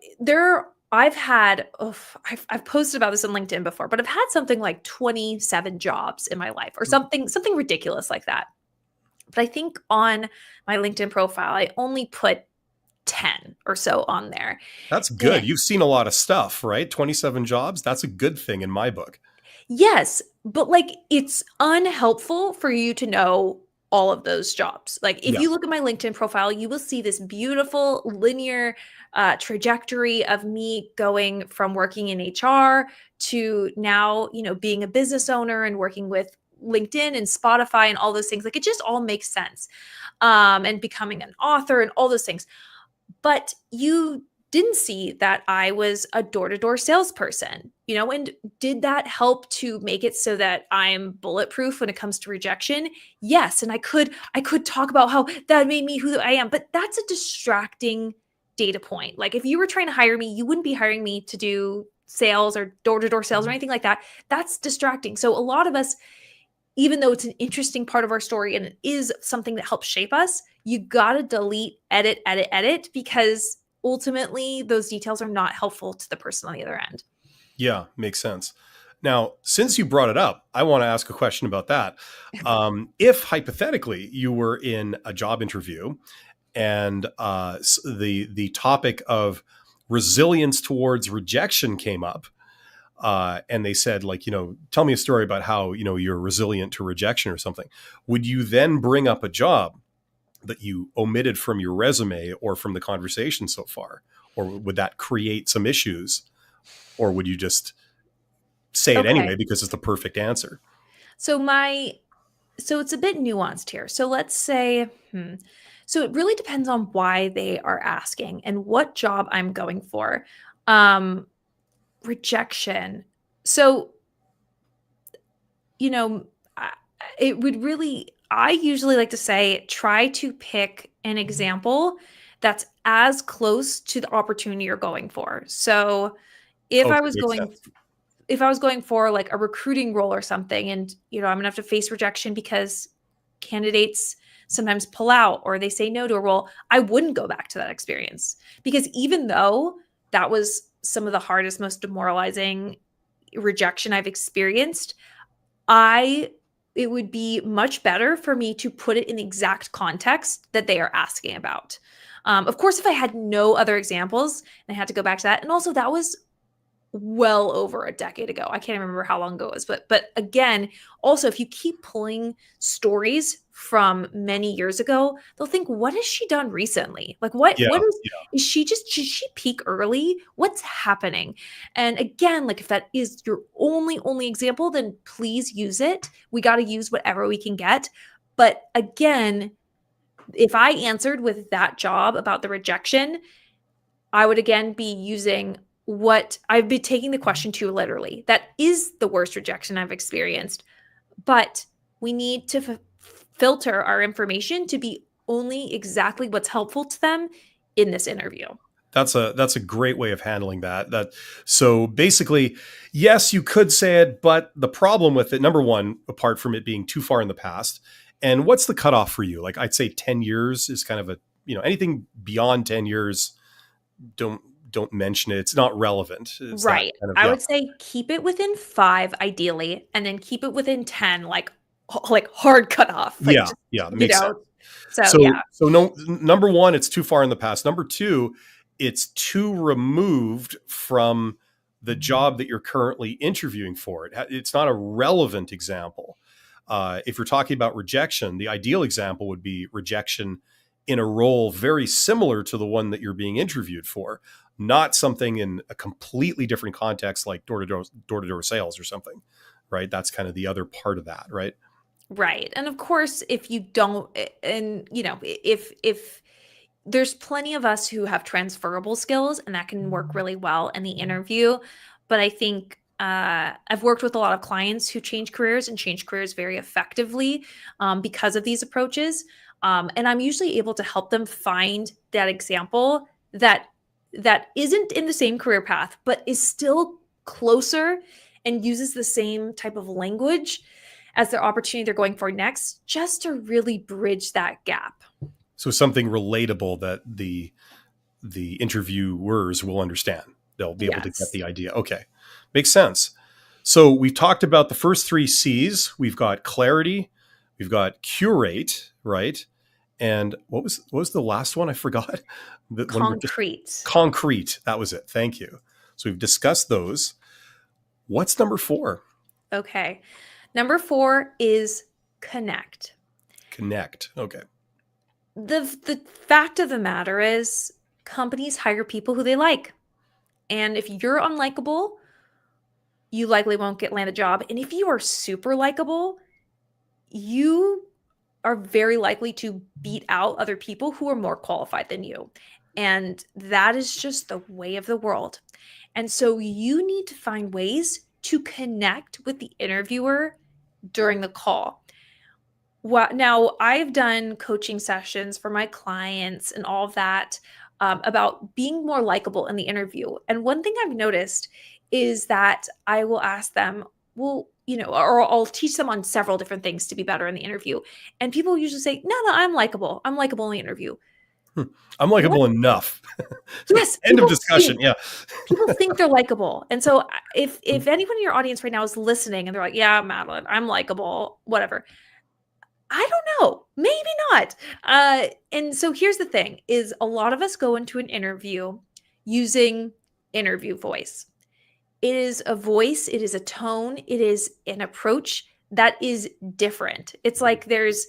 [SPEAKER 2] I've posted about this on LinkedIn before, but I've had something like 27 jobs in my life or something ridiculous like that. But I think on my LinkedIn profile, I only put 10 or so on there.
[SPEAKER 1] That's good. You've seen a lot of stuff, right? 27 jobs. That's a good thing in my book.
[SPEAKER 2] Yes, but it's unhelpful for you to know all of those jobs. Like if you look at my LinkedIn profile, you will see this beautiful linear trajectory of me going from working in HR to now, being a business owner and working with LinkedIn and Spotify and all those things. Like it just all makes sense. And becoming an author and all those things. But you didn't see that I was a door-to-door salesperson, and did that help to make it so that I'm bulletproof when it comes to rejection? Yes. And I could talk about how that made me who I am, but that's a distracting data point. Like if you were trying to hire me, you wouldn't be hiring me to do sales or door-to-door sales or anything like that. That's distracting. So a lot of us, even though it's an interesting part of our story and it is something that helps shape us, you got to delete, edit, because ultimately those details are not helpful to the person on the other end.
[SPEAKER 1] Yeah, makes sense. Now, since you brought it up, I want to ask a question about that. If hypothetically you were in a job interview and the topic of resilience towards rejection came up, and they said, like, tell me a story about how, you're resilient to rejection or something, would you then bring up a job that you omitted from your resume or from the conversation so far? Or would that create some issues? Or would you just say it anyway because it's the perfect answer?
[SPEAKER 2] So it's a bit nuanced here. So let's say, so it really depends on why they are asking and what job I'm going for. Rejection. So, it would really, I usually like to say, try to pick an example that's as close to the opportunity you're going for. So if I
[SPEAKER 1] Okay,
[SPEAKER 2] was
[SPEAKER 1] makes
[SPEAKER 2] going
[SPEAKER 1] sense.
[SPEAKER 2] if I was going for like a recruiting role or something, and I'm gonna have to face rejection because candidates sometimes pull out or they say no to a role, I wouldn't go back to that experience, because even though that was some of the hardest, most demoralizing rejection I've experienced, I it would be much better for me to put it in the exact context that they are asking about. Of course, if I had no other examples and I had to go back to that, and also that was well over a decade ago. I can't remember how long ago it was, but again, also if you keep pulling stories from many years ago, they'll think, what has she done recently? Like what
[SPEAKER 1] Yeah,
[SPEAKER 2] is she just did she peak early? What's happening? And again, like if that is your only example, then please use it. We got to use whatever we can get. But again, if I answered with that job about the rejection, I would again be using what I've been taking the question to literally. That is the worst rejection I've experienced. But we need to filter our information to be only exactly what's helpful to them in this interview.
[SPEAKER 1] that's a great way of handling that. So basically, yes, you could say it, but the problem with it, number one, apart from it being too far in the past, and what's the cutoff for you? Like I'd say 10 years is kind of a, anything beyond 10 years, don't don't mention it. It's not relevant. It's that
[SPEAKER 2] Right.
[SPEAKER 1] kind of,
[SPEAKER 2] I
[SPEAKER 1] yeah.
[SPEAKER 2] would say keep it within 5 ideally, and then keep it within 10, like hard cutoff. Like
[SPEAKER 1] Yeah,
[SPEAKER 2] just,
[SPEAKER 1] yeah, makes sense.
[SPEAKER 2] so
[SPEAKER 1] So
[SPEAKER 2] yeah.
[SPEAKER 1] so no, number one, it's too far in the past. Number two, it's too removed from the job that you're currently interviewing for. It's not a relevant example. If you're talking about rejection, the ideal example would be rejection in a role very similar to the one that you're being interviewed for, not something in a completely different context like door-to-door sales or something, right? That's kind of the other part of that, right?
[SPEAKER 2] Right. And of course, if you don't and if there's plenty of us who have transferable skills and that can work really well in the interview, but I think I've worked with a lot of clients who change careers and change careers very effectively because of these approaches. And I'm usually able to help them find that example that isn't in the same career path, but is still closer and uses the same type of language as their opportunity they're going for next, just to really bridge that gap.
[SPEAKER 1] So something relatable that the interviewers will understand. They'll be able to get
[SPEAKER 2] Yes.
[SPEAKER 1] the idea. Okay. Makes sense. So we've talked about the first three C's. We've got clarity, we've got curate, right? And what was the last one? I forgot. The one we're just
[SPEAKER 2] Concrete.
[SPEAKER 1] concrete. That was it. Thank you. So we've discussed those. What's number 4?
[SPEAKER 2] Okay. Number 4 is connect.
[SPEAKER 1] Connect. Okay.
[SPEAKER 2] The fact of the matter is companies hire people who they like. And if you're unlikable, you likely won't get land a job. And if you are super likable, you are very likely to beat out other people who are more qualified than you. And that is just the way of the world. And so you need to find ways to connect with the interviewer during the call. Now, I've done coaching sessions for my clients and all of that about being more likable in the interview. And one thing I've noticed is that I will ask them, well, or I'll teach them on several different things to be better in the interview. And people usually say, no, I'm likable. I'm likable in the interview.
[SPEAKER 1] I'm
[SPEAKER 2] What?
[SPEAKER 1] likable enough.
[SPEAKER 2] Yes,
[SPEAKER 1] End of discussion. Yeah.
[SPEAKER 2] people think they're likable. And so if anyone in your audience right now is listening and they're like, yeah, Madeline, I'm likable, whatever. I don't know. Maybe not. And so here's the thing is a lot of us go into an interview using interview voice. It is a voice, it is a tone, it is an approach that is different. It's like there's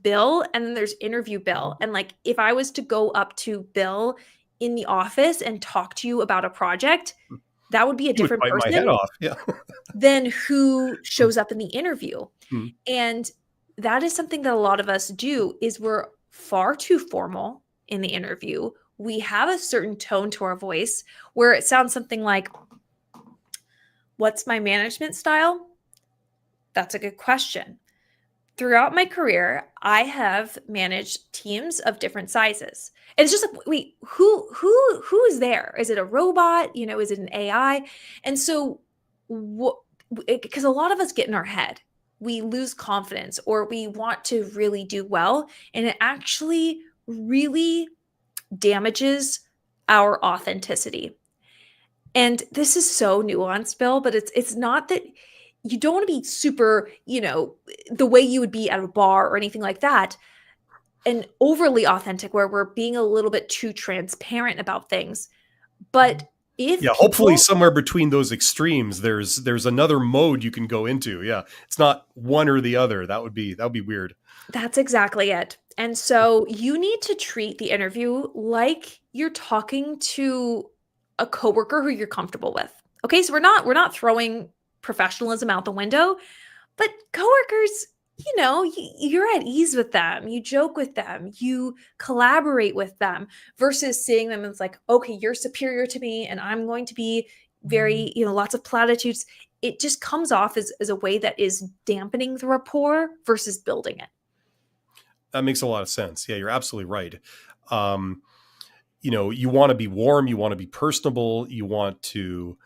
[SPEAKER 2] Bill and then there's interview Bill. And like if I was to go up to Bill in the office and talk to you about a project, that would be a
[SPEAKER 1] He would
[SPEAKER 2] different
[SPEAKER 1] bite my head
[SPEAKER 2] person
[SPEAKER 1] off. Yeah.
[SPEAKER 2] than who shows up in the interview.
[SPEAKER 1] Hmm.
[SPEAKER 2] And that is something that a lot of us do is we're far too formal in the interview. We have a certain tone to our voice where it sounds something like, what's my management style? That's a good question. throughout my career, I have managed teams of different sizes. And it's just like, wait, who is there? Is it a robot? Is it an AI? And so what, because a lot of us get in our head. We lose confidence or we want to really do well, and it actually really damages our authenticity. And this is so nuanced, Bill, but it's not that you don't want to be super, the way you would be at a bar or anything like that, and overly authentic where we're being a little bit too transparent about things. But if
[SPEAKER 1] Yeah, hopefully
[SPEAKER 2] people
[SPEAKER 1] somewhere between those extremes, there's another mode you can go into. Yeah, it's not one or the other. That would be weird.
[SPEAKER 2] That's exactly it. And so you need to treat the interview like you're talking to a coworker who you're comfortable with. Okay, so we're not throwing professionalism out the window, but coworkers, you're at ease with them. You joke with them, you collaborate with them versus seeing them as like, okay, you're superior to me and I'm going to be very, lots of platitudes. It just comes off as a way that is dampening the rapport versus building it.
[SPEAKER 1] That makes a lot of sense. Yeah, you're absolutely right. Um, you want to be warm, you want to be personable, you want to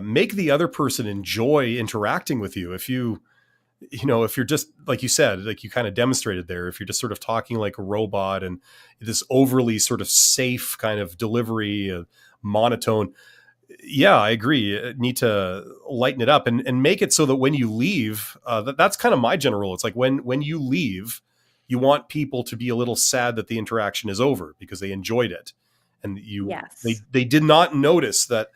[SPEAKER 1] make the other person enjoy interacting with you. If you're just, like you said, like you kind of demonstrated there, if you're just sort of talking like a robot and this overly sort of safe kind of delivery, monotone, yeah, I agree. Need to lighten it up and make it so that when you leave, that's kind of my general rule. It's like when you leave, you want people to be a little sad that the interaction is over because they enjoyed it, and they
[SPEAKER 2] Yes.
[SPEAKER 1] they did not notice that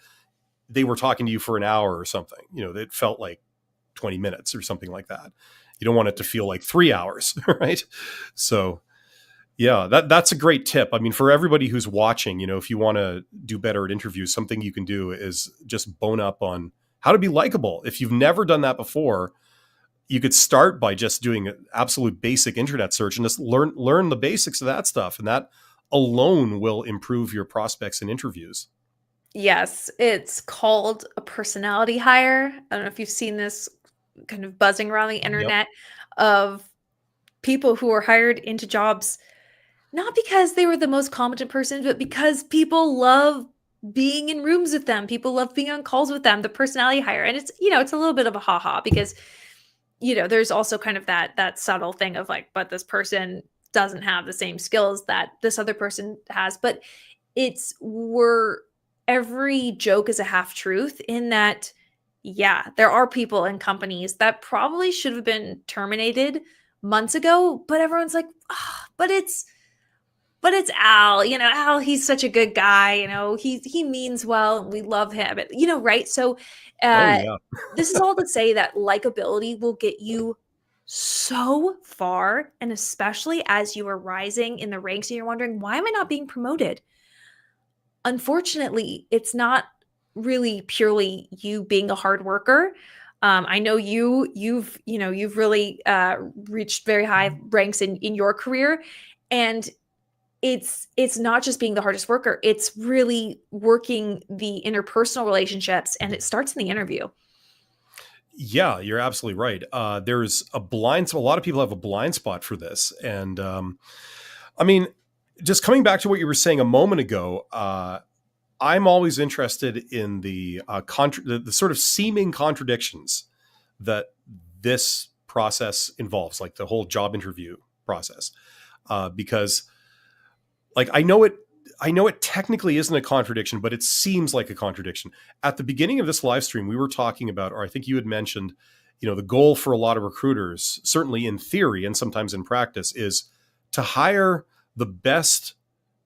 [SPEAKER 1] they were talking to you for an hour or something. It felt like 20 minutes or something like that. You don't want it to feel like 3 hours, right? So yeah, that's a great tip. I mean, for everybody who's watching, if you want to do better at interviews, something you can do is just bone up on how to be likable. If you've never done that before, you could start by just doing an absolute basic internet search and just learn the basics of that stuff, and that alone will improve your prospects in interviews.
[SPEAKER 2] Yes, it's called a personality hire. I don't know if you've seen this kind of buzzing around the
[SPEAKER 1] Yep.
[SPEAKER 2] internet of people who are hired into jobs not because they were the most competent person, but because people love being in rooms with them. People love being on calls with them, the personality hire. And it's a little bit of a ha-ha because, there's also kind of that subtle thing of like, but this person doesn't have the same skills that this other person has. But we're every joke is a half truth in that, yeah, there are people in companies that probably should have been terminated months ago, but everyone's like, but it's Al, Al, he's such a good guy, he means well and we love him, right? So
[SPEAKER 1] Oh
[SPEAKER 2] uh
[SPEAKER 1] yeah.
[SPEAKER 2] this is all to say that likability will get you so far, and especially as you are rising in the ranks and you're wondering, why am I not being promoted? Unfortunately, it's not really purely you being a hard worker. I know you've really reached very high ranks in your career, and it's not just being the hardest worker. It's really working the interpersonal relationships, and it starts in the interview.
[SPEAKER 1] Yeah, you're absolutely right. There's a lot of people have a blind spot for this. And I mean, just coming back to what you were saying a moment ago, I'm always interested in the sort of seeming contradictions that this process involves, like the whole job interview process. Because like I know it technically isn't a contradiction, but it seems like a contradiction. At the beginning of this live stream, we were talking about, or I think you had mentioned, the goal for a lot of recruiters, certainly in theory and sometimes in practice, is to hire the best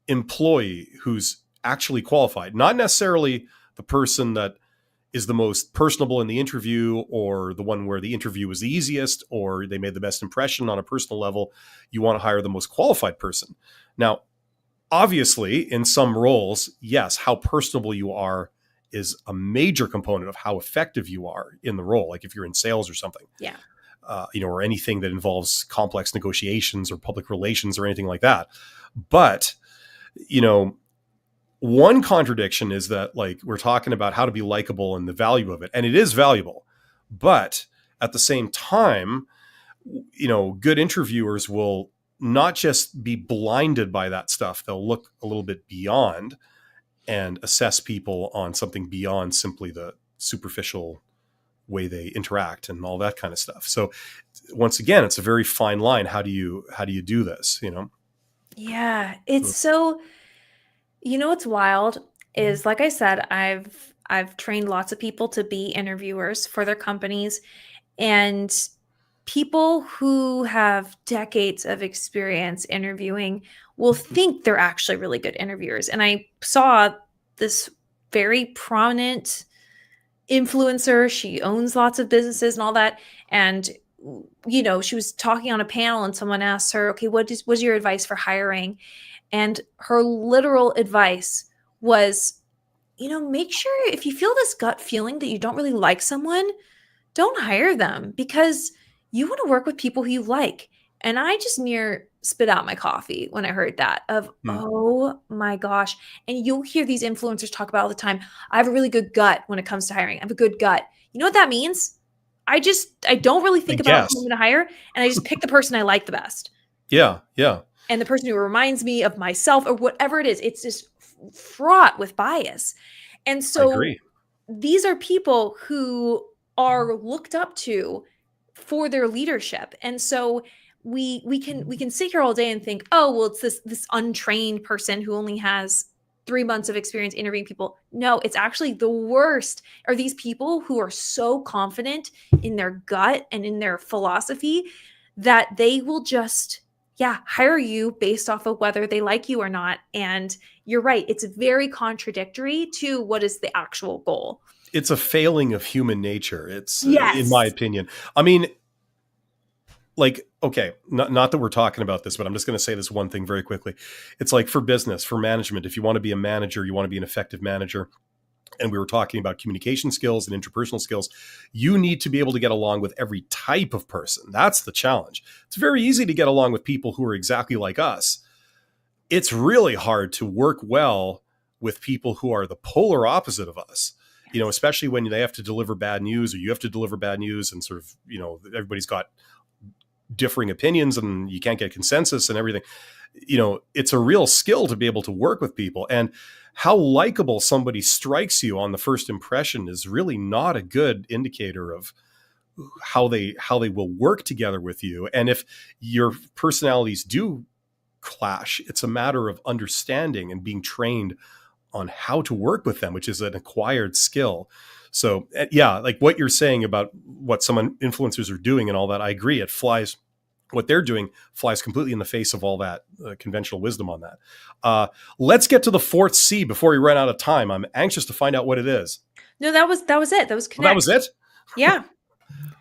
[SPEAKER 1] employee who's actually qualified, not necessarily the person that is the most personable in the interview or the one where the interview was the easiest or they made the best impression on a personal level. You want to hire the most qualified person. Now, obviously, in some roles, yes, how personable you are is a major component of how effective you are in the role. Like if you're in sales or something,
[SPEAKER 2] Yeah.
[SPEAKER 1] or anything that involves complex negotiations or public relations or anything like that. But, you know, one contradiction is that like we're talking about how to be likable and the value of it, and it is valuable. But at the same time, good interviewers will not just be blinded by that stuff. They'll look a little bit beyond and assess people on something beyond simply the superficial way they interact and all that kind of stuff. So once again, it's a very fine line. How do you do this?
[SPEAKER 2] Yeah, it's so, what's wild is, like I said, I've trained lots of people to be interviewers for their companies, and people who have decades of experience interviewing will think they're actually really good interviewers. And I saw this very prominent influencer. She owns lots of businesses and all that. And, she was talking on a panel and someone asked her, okay, what's your advice for hiring? And her literal advice was, make sure if you feel this gut feeling that you don't really like someone, don't hire them, because you want to work with people who you like. And I just near spit out my coffee when I heard that oh my gosh. And you'll hear these influencers talk about all the time, I have a really good gut when it comes to hiring. I have a good gut. You know what that means? I don't really think about who I'm going to hire, and I just pick the person I like the best.
[SPEAKER 1] Yeah.
[SPEAKER 2] And the person who reminds me of myself or whatever it is. It's just fraught with bias. And so these are people who are looked up to for their leadership. And so we can sit here all day and think, oh, well, it's this untrained person who only has 3 months of experience interviewing people. No, it's actually the worst are these people who are so confident in their gut and in their philosophy that they will just hire you based off of whether they like you or not. And you're right, it's very contradictory to what is the actual goal.
[SPEAKER 1] It's a failing of human nature. It's in my opinion. I mean, like, okay, not that we're talking about this, but I'm just going to say this one thing very quickly. It's like for business, for management, if you want to be a manager, you want to be an effective manager, and we were talking about communication skills and interpersonal skills, you need to be able to get along with every type of person. That's the challenge. It's very easy to get along with people who are exactly like us. It's really hard to work well with people who are the polar opposite of us. Especially when they have to deliver bad news, or you have to deliver bad news, and sort of, everybody's got differing opinions and you can't get consensus and everything. It's a real skill to be able to work with people, and how likable somebody strikes you on the first impression is really not a good indicator of how they will work together with you. And if your personalities do clash, it's a matter of understanding and being trained on how to work with them, which is an acquired skill. So like what you're saying about what some influencers are doing and all that, I agree. What they're doing flies completely in the face of all that conventional wisdom on that. Let's get to the fourth C before we run out of time. I'm anxious to find out what it is.
[SPEAKER 2] No, that was it. That was connect.
[SPEAKER 1] That was it?
[SPEAKER 2] Yeah.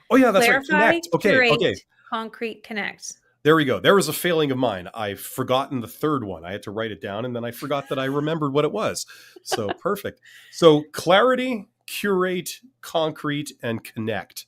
[SPEAKER 1] Oh yeah, that's
[SPEAKER 2] Clarify,
[SPEAKER 1] right. Connect. Okay.
[SPEAKER 2] Concrete, connect.
[SPEAKER 1] There we go. There was a failing of mine. I've forgotten the third one. I had to write it down, and then I forgot that I remembered what it was. So perfect. So clarity, curate, concrete, and connect.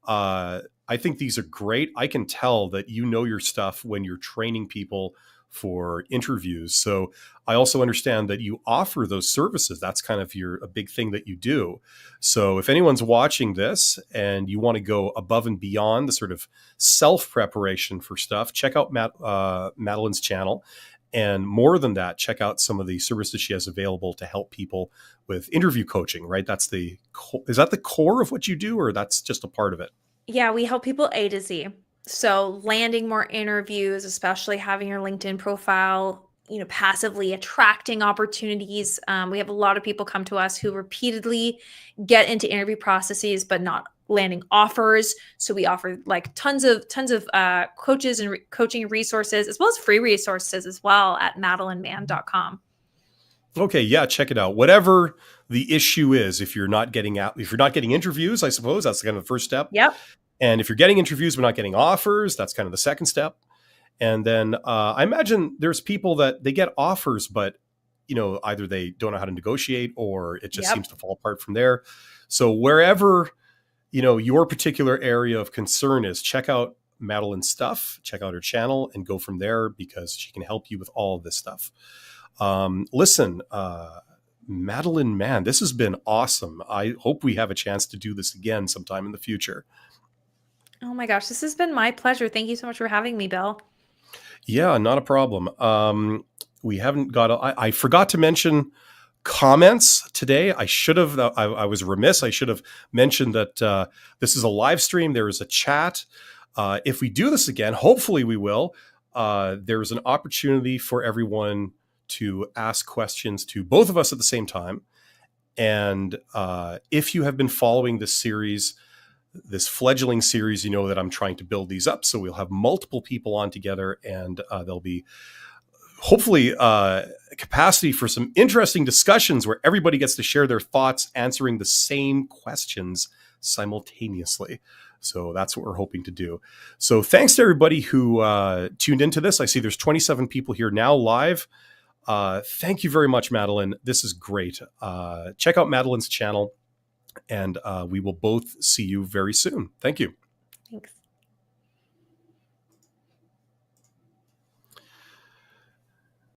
[SPEAKER 1] I think these are great. I can tell that you know your stuff when you're training people for interviews. So I also understand that you offer those services. That's kind of a big thing that you do. So if anyone's watching this and you want to go above and beyond the sort of self-preparation for stuff, check out Madeline's channel. And more than that, check out some of the services she has available to help people with interview coaching, right? Is that the core of what you do, or that's just a part of it?
[SPEAKER 2] Yeah, we help people A to Z. So landing more interviews, especially having your LinkedIn profile, passively attracting opportunities. We have a lot of people come to us who repeatedly get into interview processes, but not landing offers. So we offer like tons of coaches and coaching resources, as well as free resources as well at madelineman.com.
[SPEAKER 1] Okay, yeah, check it out. Whatever the issue is, if you're not getting interviews, I suppose that's kind of the first step.
[SPEAKER 2] Yep.
[SPEAKER 1] And if you're getting interviews but not getting offers, that's kind of the second step. And then I imagine there's people that they get offers, but either they don't know how to negotiate, or it just seems to fall apart from there. So wherever your particular area of concern is, check out Madeline's stuff, check out her channel, and go from there, because she can help you with all of this stuff. Listen, Madeline, man, this has been awesome. I hope we have a chance to do this again sometime in the future.
[SPEAKER 2] Oh my gosh, this has been my pleasure. Thank you so much for having me, Bill.
[SPEAKER 1] Yeah, not a problem. We haven't got, I forgot to mention comments today. I should have, I was remiss. I should have mentioned that this is a live stream. There is a chat. If we do this again, hopefully we will, there's an opportunity for everyone to ask questions to both of us at the same time. And if you have been following this series, this fledgling series, you know that I'm trying to build these up. So we'll have multiple people on together, and there'll be hopefully capacity for some interesting discussions where everybody gets to share their thoughts, answering the same questions simultaneously. So that's what we're hoping to do. So thanks to everybody who tuned into this. I see there's 27 people here now live. Thank you very much, Madeline. This is great. Check out Madeline's channel, and we will both see you very soon. Thank you.